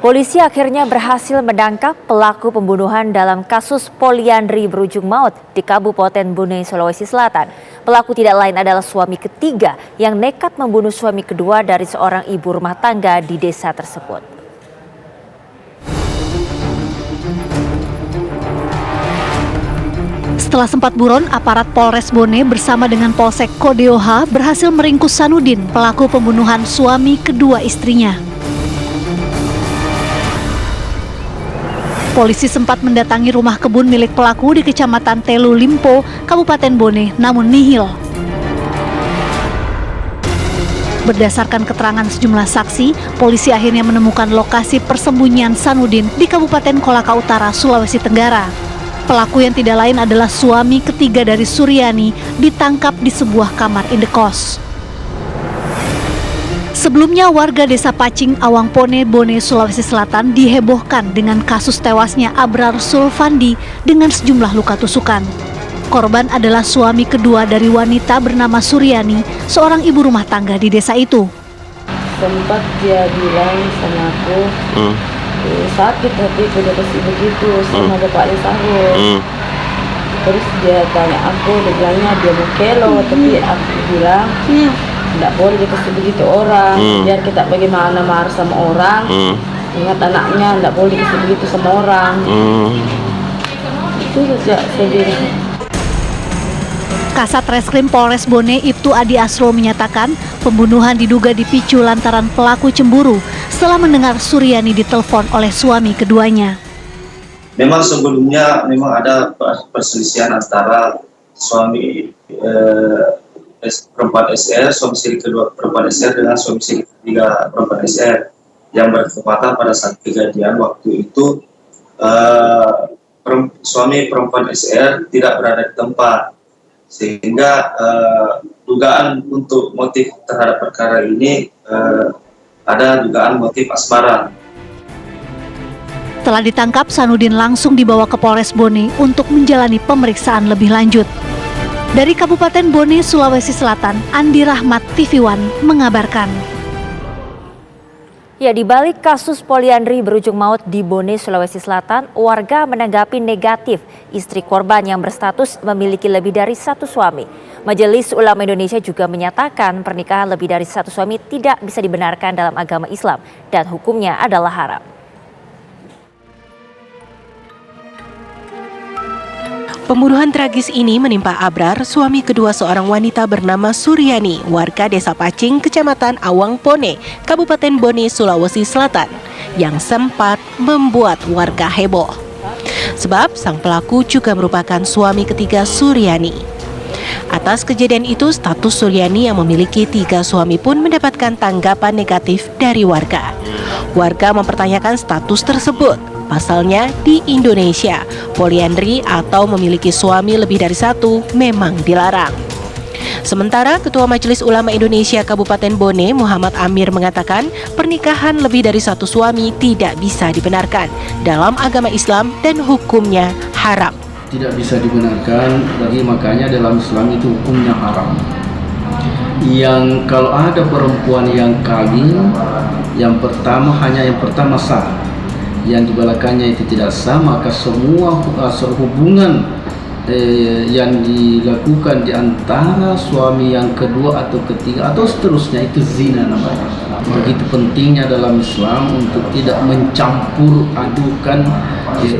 Polisi akhirnya berhasil menangkap pelaku pembunuhan dalam kasus poliandri berujung maut di Kabupaten Bone, Sulawesi Selatan. Pelaku tidak lain adalah suami ketiga yang nekat membunuh suami kedua dari seorang ibu rumah tangga di desa tersebut. Setelah sempat buron, aparat Polres Bone bersama dengan Polsek Kodeoha berhasil meringkus Sanudin, pelaku pembunuhan suami kedua istrinya. Polisi sempat mendatangi rumah kebun milik pelaku di Kecamatan Telu Limpo, Kabupaten Bone, namun nihil. Berdasarkan keterangan sejumlah saksi, polisi akhirnya menemukan lokasi persembunyian Sanudin di Kabupaten Kolaka Utara, Sulawesi Tenggara. Pelaku yang tidak lain adalah suami ketiga dari Suryani, ditangkap di sebuah kamar indekos. Sebelumnya warga desa Pacing, Awangpone, Bone, Sulawesi Selatan dihebohkan dengan kasus tewasnya Abrar Sulfandi dengan sejumlah luka tusukan. Korban adalah suami kedua dari wanita bernama Suryani, seorang ibu rumah tangga di desa itu. Sempat dia bilang sama aku, sakit hatiku dia kasih begitu sama bapaknya sahur. Terus dia tanya aku, dia bilangnya dia mau kelo, tapi aku bilang tidak boleh dikasih begitu orang, biar kita bagaimana marah sama orang. Ingat anaknya, tidak boleh dikasih begitu sama orang. Itu saja saya bilang. Kasat Reskrim Polres Bone Ibtu Adi Asro menyatakan pembunuhan diduga dipicu lantaran pelaku cemburu setelah mendengar Suryani ditelepon oleh suami keduanya. Memang sebelumnya memang ada perselisihan antara suami perempuan SR, suami istri kedua perempuan SR dengan suami istri ketiga perempuan SR yang bertepatan pada saat kejadian waktu itu suami perempuan SR tidak berada di tempat, sehingga dugaan untuk motif terhadap perkara ini ada dugaan motif asmara. Setelah ditangkap, Sanudin langsung dibawa ke Polres Bone untuk menjalani pemeriksaan lebih lanjut. Dari Kabupaten Bone, Sulawesi Selatan, Andi Rahmat, TV One mengabarkan. Ya, di balik kasus poliandri berujung maut di Bone, Sulawesi Selatan, warga menanggapi negatif istri korban yang berstatus memiliki lebih dari satu suami. Majelis Ulama Indonesia juga menyatakan pernikahan lebih dari satu suami tidak bisa dibenarkan dalam agama Islam dan hukumnya adalah haram. Pembunuhan tragis ini menimpa Abrar, suami kedua seorang wanita bernama Suryani, warga desa Pacing, Kecamatan Awangpone, Kabupaten Bone, Sulawesi Selatan, yang sempat membuat warga heboh. Sebab sang pelaku juga merupakan suami ketiga Suryani. Atas kejadian itu, status Suryani yang memiliki 3 suami pun mendapatkan tanggapan negatif dari warga. Warga mempertanyakan status tersebut. Pasalnya di Indonesia, poliandri atau memiliki suami lebih dari satu memang dilarang. Sementara Ketua Majelis Ulama Indonesia Kabupaten Bone, Muhammad Amir mengatakan pernikahan lebih dari satu suami tidak bisa dibenarkan dalam agama Islam dan hukumnya haram. Tidak bisa dibenarkan, bagi makanya dalam Islam itu hukumnya haram. Yang kalau ada perempuan yang kawin, yang pertama sah, yang di belakangnya itu tidak sah, maka semua hubungan yang dilakukan di antara suami yang kedua atau ketiga atau seterusnya itu zina namanya. Begitu pentingnya dalam Islam untuk tidak mencampur adukan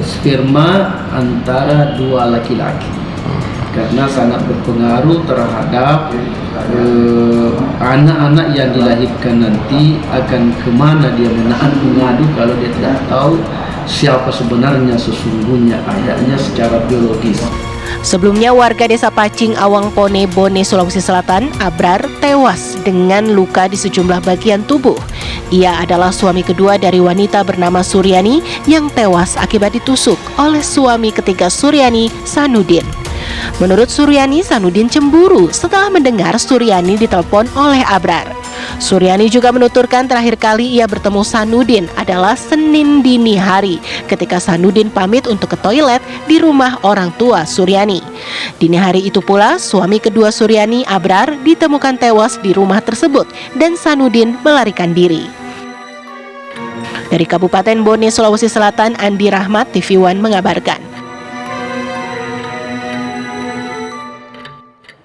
sperma antara dua laki-laki, karena sangat berpengaruh terhadap anak-anak yang dilahirkan nanti akan kemana dia mengadu kalau dia tidak tahu siapa sebenarnya sesungguhnya ayahnya secara biologis. Sebelumnya warga desa Pacing, Awangpone, Bone, Sulawesi Selatan, Abrar tewas dengan luka di sejumlah bagian tubuh. Ia adalah suami kedua dari wanita bernama Suryani yang tewas akibat ditusuk oleh suami ketiga Suryani, Sanudin. Menurut Suryani, Sanudin cemburu setelah mendengar Suryani ditelepon oleh Abrar. Suryani juga menuturkan terakhir kali ia bertemu Sanudin adalah Senin dini hari ketika Sanudin pamit untuk ke toilet di rumah orang tua Suryani. Dini hari itu pula suami kedua Suryani, Abrar, ditemukan tewas di rumah tersebut dan Sanudin melarikan diri. Dari Kabupaten Bone, Sulawesi Selatan, Andi Rahmat, TV One mengabarkan.